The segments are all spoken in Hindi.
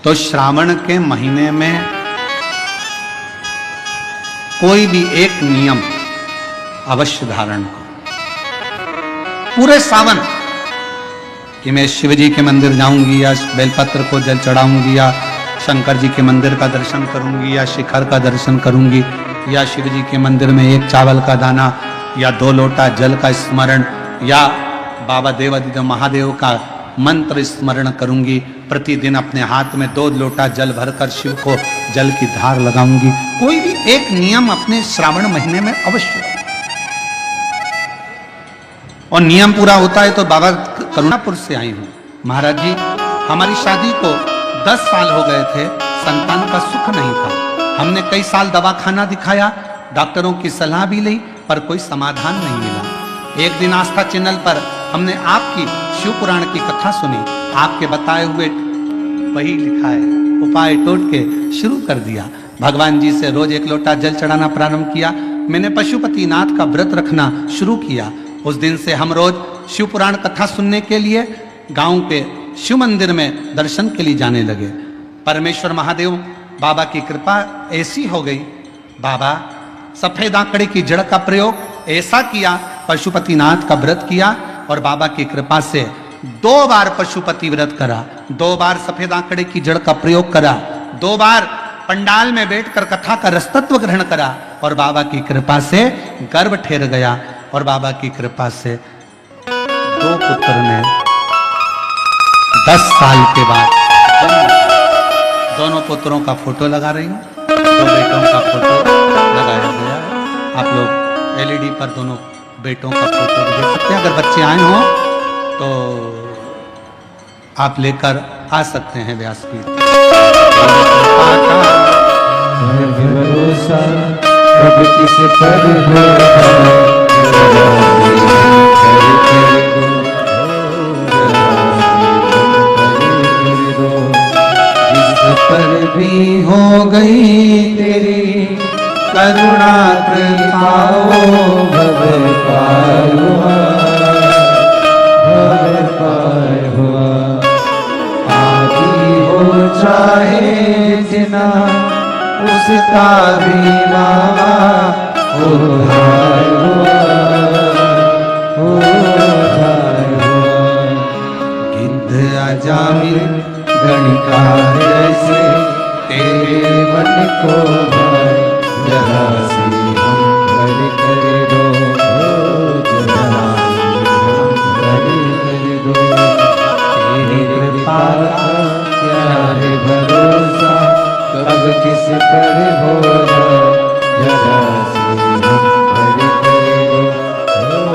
तो श्रावण के महीने में कोई भी एक नियम अवश्य धारण करो पूरे सावन कि मैं शिव जी के मंदिर जाऊंगी या बेलपत्र को जल चढ़ाऊंगी या शंकर जी के मंदिर का दर्शन करूंगी या शिखर का दर्शन करूंगी या शिव जी के मंदिर में एक चावल का दाना या 2 लोटा जल का स्मरण या बाबा देवादिदेव महादेव का मंत्र स्मरण करूंगी। प्रतिदिन अपने हाथ में 2 लोटा जल भरकर शिव को जल की धार लगाऊंगी। कोई भी एक नियम अपने श्रावण महीने में अवश्य, और नियम पूरा होता है तो बाबा करुणापुर से आई हूं। महाराज जी, हमारी शादी को 10 साल हो गए थे, संतान का सुख नहीं था। हमने कई साल दवाखाना दिखाया, डॉक्टरों की सलाह भी ली, पर कोई समाधान नहीं मिला। एक दिन आस्था चैनल पर हमने आपकी शिव पुराण की कथा सुनी। आपके बताए हुए वही लिखा है, उपाय टोट के शुरू कर दिया। भगवान जी से रोज 1 लोटा जल चढ़ाना प्रारंभ किया। मैंने पशुपतिनाथ का व्रत रखना शुरू किया। उस दिन से हम रोज शिव पुराण कथा सुनने के लिए गांव के शिव मंदिर में दर्शन के लिए जाने लगे। परमेश्वर महादेव बाबा की कृपा ऐसी हो गई, बाबा सफेद आंकड़े की जड़ का प्रयोग ऐसा किया, पशुपतिनाथ का व्रत किया और बाबा की कृपा से 2 बार पशुपति व्रत करा, 2 बार सफेद आंकड़े की जड़ का प्रयोग करा, 2 बार पंडाल में बैठकर कथा का रसतत्व ग्रहण करा और बाबा की कृपा से गर्भ ठहर गया। और बाबा की कृपा से 2 पुत्र ने 10 साल के बाद दोनों पुत्रों का फोटो लगा रही हूँ, 2 बेटों का फोटो लगाया गया है। आप लोग एलईडी पर दोनों बेटों का फोटो देख सकते हैं। अगर बच्चे आए हों तो आप लेकर आ सकते हैं व्यासपीठ। भरोसा कब किस पर पर भी हो गई तेरी करुणा कृपा भव पार हुआ आदि हो चाहे जिना उसका भी बाबा उद्धार हुआ। गिद्ध अजामिल गणिकार जैसे तेरे मन को जरा सी हम भर कर दो, जरा सी हम भर कर दो। तेरी कृपा क्या है भरोसा कब किस पर होगा, जरा सी हम भर कर दो, जरा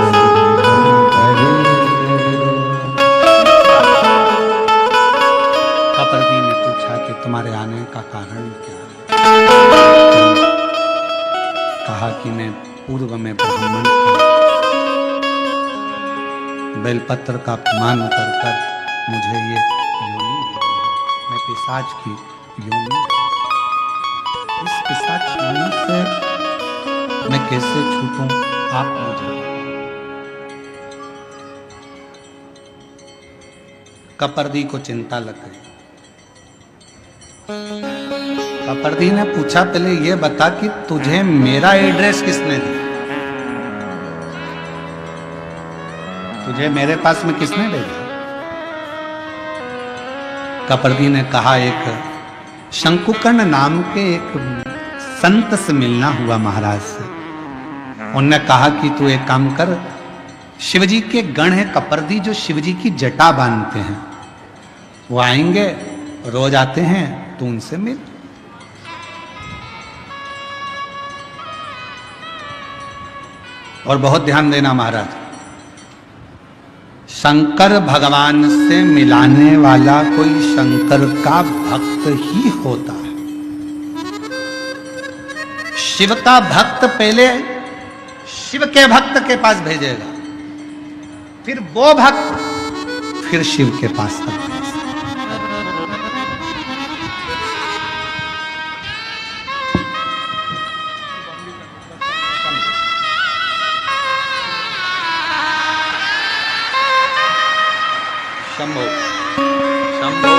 सी हम भर कर दो। कपर्दी ने पूछा कि तुम्हारे आने का कारण क्या है? कहा कि मैं पूर्व में ब्राह्मण था, बेलपत्र का अपमान कर कर मुझे ये योनि मिली है। मैं पिशाच की योनि, इस पिशाच योनि से मैं कैसे छूटूं? आप मुझे। कपर्दी को चिंता लग गई। कपर्दी ने पूछा, पहले ये बता कि तुझे मेरा एड्रेस किसने दिया? तुझे मेरे पास में किसने भेजा? कपर्दी ने कहा, एक शंकुकर्ण नाम के एक संत से मिलना हुआ महाराज से। उनने कहा कि तू एक काम कर, शिवजी के गण है कपर्दी जो शिवजी की जटा बांधते हैं, वो आएंगे, रोज आते हैं, तू उनसे मिल। और बहुत ध्यान देना महाराज, शंकर भगवान से मिलाने वाला कोई शंकर का भक्त ही होता है। शिव का भक्त पहले शिव के भक्त के पास भेजेगा, फिर वो भक्त फिर शिव के पास तक भेजेगा। शंभो शंभो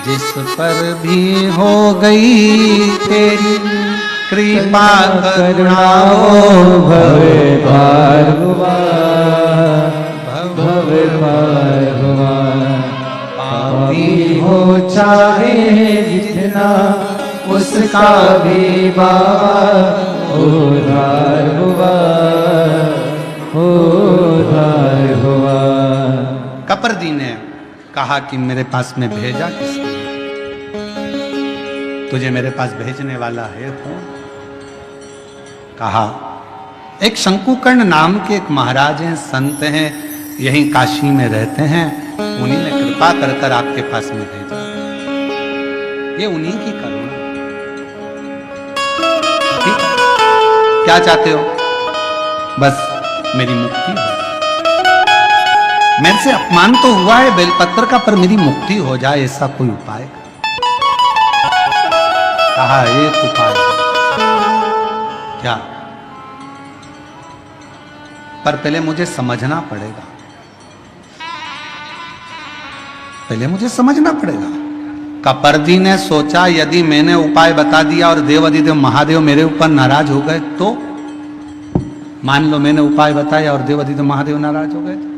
जिस पर भी हो गई तेरी कृपा करुणा भवे पार हुआ, भवे पार हुआ। पापी हो चाहे जितना उसका भी बाबा उद्धार हुआ, उद्धार हुआ। कपर्दी ने कहा कि मेरे पास में भेजा किसने? तुझे मेरे पास भेजने वाला है कौन? कहा एक शंकुकर्ण नाम के एक महाराज हैं, संत हैं, यहीं काशी में रहते हैं, उन्हीं ने कृपा कर कर आपके पास में भेजा। ये उन्हीं की करुणा। ठीक? क्या चाहते हो? बस मेरी मुक्ति हो। मेरे से अपमान तो हुआ है बेलपत्र का, पर मेरी मुक्ति हो जाए ऐसा कोई उपाय। कहा एक उपाय। क्या? पर पहले मुझे समझना पड़ेगा, पहले मुझे समझना पड़ेगा। कपर्दी ने सोचा यदि मैंने उपाय बता दिया और देवाधिदेव महादेव मेरे ऊपर नाराज हो गए तो? मान लो मैंने उपाय बताया और देवाधिदेव महादेव नाराज हो गए तो?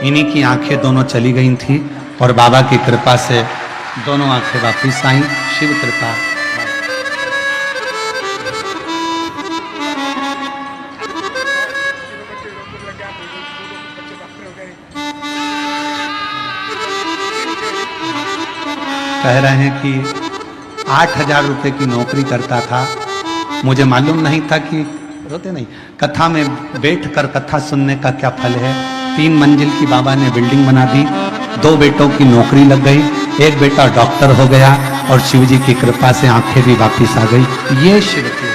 इन्हीं की आंखें दोनों चली गई थी और बाबा की कृपा से दोनों आंखें वापिस आई। शिव कृपा। कह रहे हैं कि 8,000 रुपए की नौकरी करता था। मुझे मालूम नहीं था कि रोते नहीं, कथा में बैठकर कथा सुनने का क्या फल है। 3 मंजिल की बाबा ने बिल्डिंग बना दी, 2 बेटों की नौकरी लग गई, एक बेटा डॉक्टर हो गया और शिव जी की कृपा से आंखें भी वापिस आ गई। ये शिव की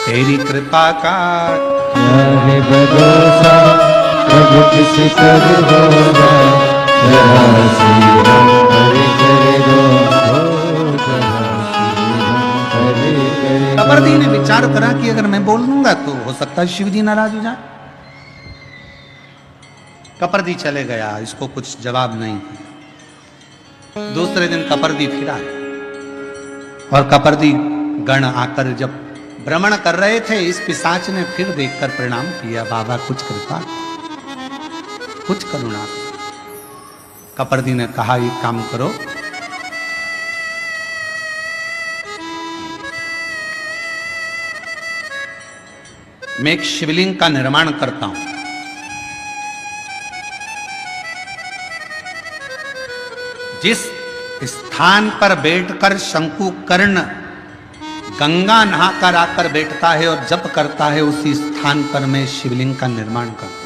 तेरी कृपा का है भरोसा, कब किसी पर होगा, जरा सी हम हरि करे दो, कपर्दी ने विचार करा कि अगर मैं बोल दूंगा तो हो सकता है शिव जी नाराज हो जाए। कपर्दी चले गया, इसको कुछ जवाब नहीं दिया। दूसरे दिन कपर्दी फिर आए और कपर्दी गण आकर जब भ्रमण कर रहे थे, इस पिशाच ने फिर देखकर प्रणाम किया, बाबा कुछ कृपा, कुछ करुणा। कपर्दी ने कहा एक काम करो, मैं एक शिवलिंग का निर्माण करता हूं, जिस स्थान पर बैठकर शंकुकर्ण गंगा नहाकर आकर बैठता है और जप करता है, उसी स्थान पर मैं शिवलिंग का निर्माण करता हूं।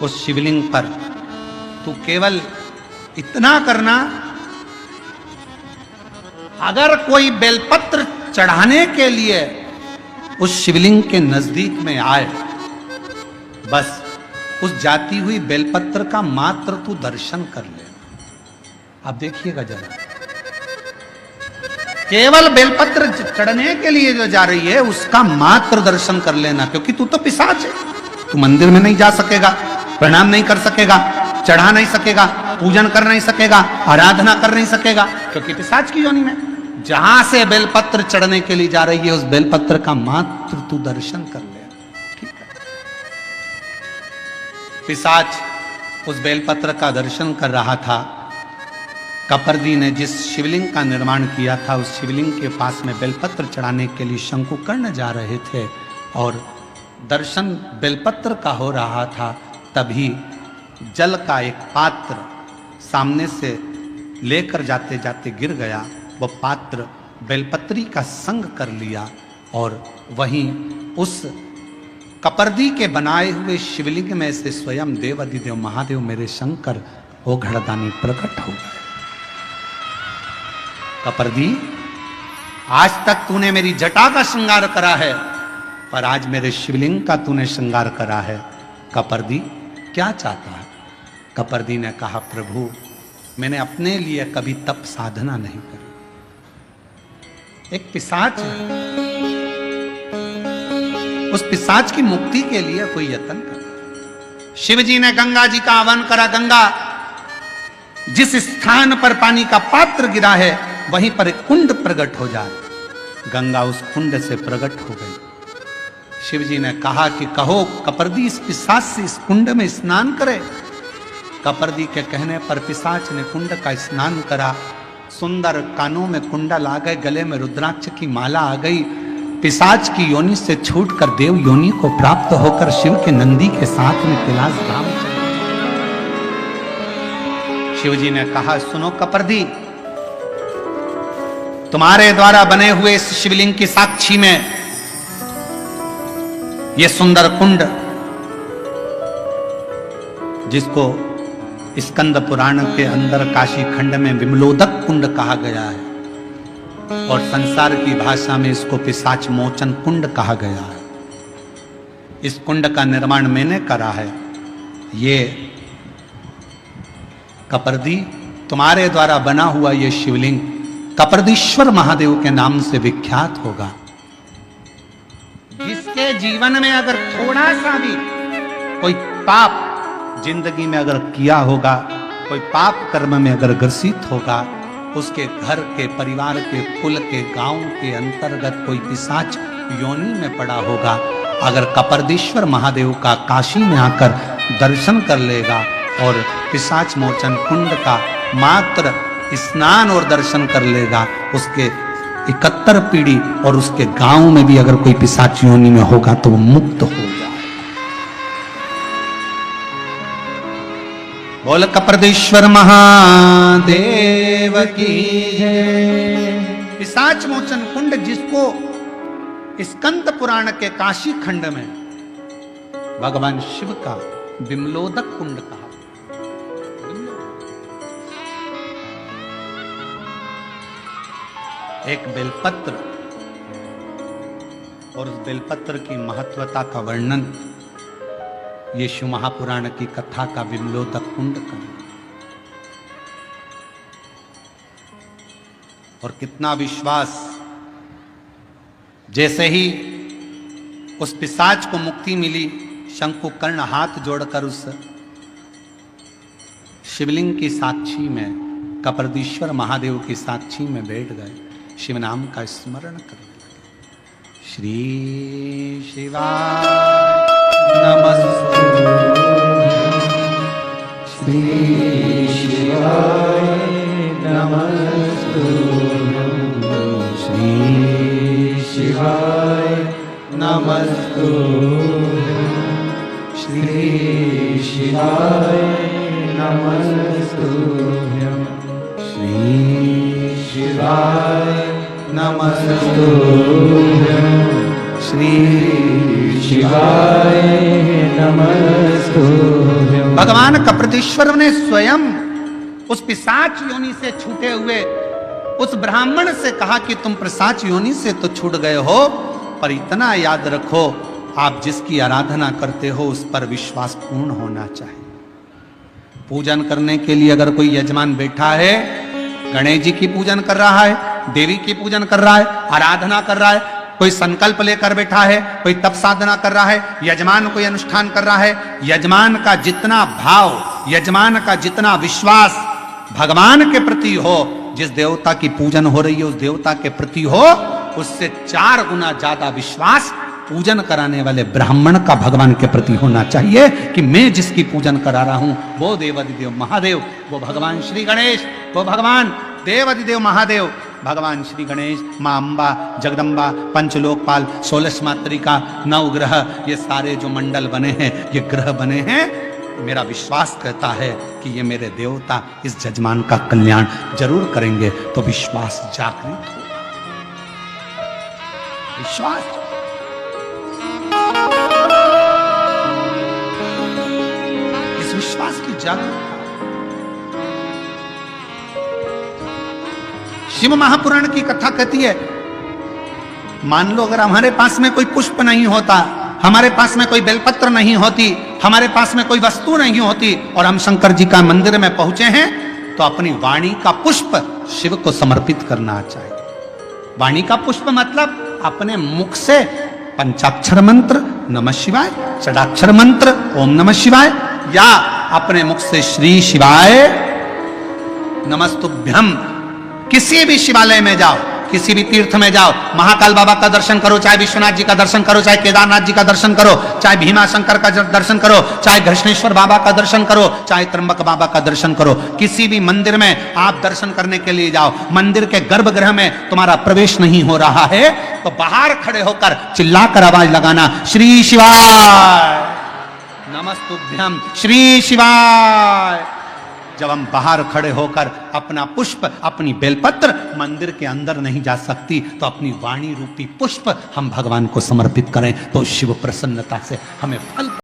उस शिवलिंग पर तू केवल इतना करना, अगर कोई बेलपत्र चढ़ाने के लिए उस शिवलिंग के नजदीक में आए, बस उस जाती हुई बेलपत्र का मात्र तू दर्शन कर ले। आप देखिएगा जरा, केवल बेलपत्र चढ़ने के लिए जो जा रही है उसका मात्र दर्शन कर लेना, क्योंकि तू तो पिशाच है। तू मंदिर में नहीं जा सकेगा, प्रणाम नहीं कर सकेगा, चढ़ा नहीं सकेगा, पूजन कर नहीं सकेगा, आराधना कर नहीं सकेगा, क्योंकि पिशाच की योनि में। जहां से बेलपत्र चढ़ने के लिए जा रही है उस बेलपत्र का मात्र तू दर्शन कर ले। ठीक है? पिशाच उस बेलपत्र का दर्शन कर रहा था। कपर्दी ने जिस शिवलिंग का निर्माण किया था, उस शिवलिंग के पास में बेलपत्र चढ़ाने के लिए शंकुकर्ण जा रहे थे और दर्शन बेलपत्र का हो रहा था। तभी जल का एक पात्र सामने से लेकर जाते जाते गिर गया। वह पात्र बेलपत्री का संग कर लिया और वहीं उस कपर्दी के बनाए हुए शिवलिंग में से स्वयं देवाधिदेव महादेव मेरे शंकर वो घड़दानी प्रकट हो गए। कपर्दी, आज तक तूने मेरी जटा का श्रृंगार करा है, पर आज मेरे शिवलिंग का तूने श्रृंगार करा है। कपर्दी क्या चाहता है? कपर्दी ने कहा, प्रभु मैंने अपने लिए कभी तप साधना नहीं करी, एक पिशाच है, उस पिशाच की मुक्ति के लिए कोई यत्न कर। शिव जी ने गंगा जी का आह्वान करा। गंगा, जिस स्थान पर पानी का पात्र गिरा है वहीं पर एक कुंड प्रकट हो जाए। गंगा उस कुंड से प्रकट हो गई। शिव जी ने कहा कि कहो कपर्दी इस पिशाच से इस कुंड में स्नान करे। कपर्दी के कहने पर पिशाच ने कुंड का स्नान करा। सुंदर कानों में कुंडल आ गए, गले में रुद्राक्ष की माला आ गई। पिशाच की योनि से छूटकर देव योनि को प्राप्त होकर शिव के नंदी के साथ में कैलाश धाम चले। शिव जी ने कहा, सुनो कपर्दी, तुम्हारे द्वारा बने हुए इस शिवलिंग की साक्षी में यह सुंदर कुंड, जिसको स्कंद पुराण के अंदर काशी खंड में विमलोदक कुंड कहा गया है और संसार की भाषा में इसको पिशाच मोचन कुंड कहा गया है। इस कुंड का निर्माण मैंने करा है। ये कपर्दी, तुम्हारे द्वारा बना हुआ यह शिवलिंग कपर्दीश्वर महादेव के नाम से विख्यात होगा। जिसके जीवन में अगर थोड़ा सा भी कोई पाप जिंदगी में अगर किया होगा, कोई पाप कर्म में अगर ग्रसित होगा, उसके घर के, परिवार के, कुल के, गांव के अंतर्गत कोई पिशाच योनि में पड़ा होगा, अगर कपर्दीश्वर महादेव का काशी में आकर दर्शन कर लेगा और पिशाच मोचन कुंड का मात्र स्नान और दर्शन कर लेगा, उसके 71 पीढ़ी और उसके गांव में भी अगर कोई पिशाच योनि में होगा तो वो मुक्त हो जाए। बोल कपर्दीश्वर महादेव की जय। पिशाच मोचन कुंड, जिसको स्कंद पुराण के काशी खंड में भगवान शिव का विमलोदक कुंड कहा। एक बेलपत्र और उस बेलपत्र की महत्वता का वर्णन ये शिव महापुराण की कथा का विमलोदक कुंड का। और कितना विश्वास, जैसे ही उस पिशाच को मुक्ति मिली, शंकुकर्ण हाथ जोड़कर उस शिवलिंग की साक्षी में, कपर्दीश्वर महादेव की साक्षी में बैठ गए, शिव नाम का स्मरण करने लगे। श्री शिवाय नमस्तुभ्यं, श्री शिवाय नमस्तुभ्यं, श्री शिवाय नमस्तुभ्यं, श्री शिवाय नमस्तुभ्यं, श्री शिवाय नमस्तुभ्यं, श्री शिवाय नमस्तुभ्यं। भगवान कपर्दीश्वर ने स्वयं उस पिशाच योनि से छूटे हुए उस ब्राह्मण से कहा कि तुम पिशाच योनि से तो छूट गए हो, पर इतना याद रखो, आप जिसकी आराधना करते हो उस पर विश्वास पूर्ण होना चाहिए। पूजन करने के लिए अगर कोई यजमान बैठा है, गणेश जी की पूजन कर रहा है, देवी की पूजन कर रहा है, आराधना कर रहा है, कोई संकल्प लेकर बैठा है, कोई तप साधना कर रहा है, यजमान कोई अनुष्ठान कर रहा है, यजमान का जितना भाव, यजमान का जितना विश्वास भगवान के प्रति हो, जिस देवता की पूजन हो रही है उस देवता के प्रति हो, उससे 4 गुना ज्यादा विश्वास पूजन कराने वाले ब्राह्मण का भगवान के प्रति होना चाहिए कि मैं जिसकी पूजन करा रहा हूं वो देवाधिदेव महादेव, वो भगवान श्री गणेश, वो भगवान देवाधिदेव महादेव, भगवान श्री गणेश, मां अंबा, जगदम्बा, पंचलोकपाल, 16 मातृका, 9 ग्रह, ये सारे जो मंडल बने हैं, ये ग्रह बने हैं, मेरा विश्वास कहता है कि ये मेरे देवता इस जजमान का कल्याण जरूर करेंगे। तो विश्वास जागृत हो, विश्वास, इस विश्वास की जागरूकता। शिव महापुराण की कथा कहती है, मान लो अगर हमारे पास में कोई पुष्प नहीं होता, हमारे पास में कोई बेलपत्र नहीं होती, हमारे पास में कोई वस्तु नहीं होती और हम शंकर जी का मंदिर में पहुंचे हैं, तो अपनी वाणी का पुष्प शिव को समर्पित करना चाहिए। वाणी का पुष्प मतलब अपने मुख से पंचाक्षर मंत्र नमः शिवाय, षडाक्षर मंत्र ओम नमः शिवाय, या अपने मुख से श्री शिवाय नमस्तुभ्यम। किसी भी शिवालय में जाओ, किसी भी तीर्थ में जाओ, महाकाल बाबा का दर्शन करो, चाहे विश्वनाथ जी का दर्शन करो, चाहे केदारनाथ जी का दर्शन करो, चाहे भीमा शंकर का दर्शन करो, चाहे घृष्णेश्वर बाबा का दर्शन करो, चाहे त्र्यंबक बाबा का दर्शन करो, किसी भी मंदिर में आप दर्शन करने के लिए जाओ, मंदिर के गर्भगृह में तुम्हारा प्रवेश नहीं हो रहा है तो बाहर खड़े होकर चिल्लाकर आवाज लगाना, श्री शिवाय नमस्तुभ्यम, श्री शिवाय। जब हम बाहर खड़े होकर अपना पुष्प, अपनी बेलपत्र मंदिर के अंदर नहीं जा सकती, तो अपनी वाणी रूपी पुष्प हम भगवान को समर्पित करें, तो शिव प्रसन्नता से हमें फल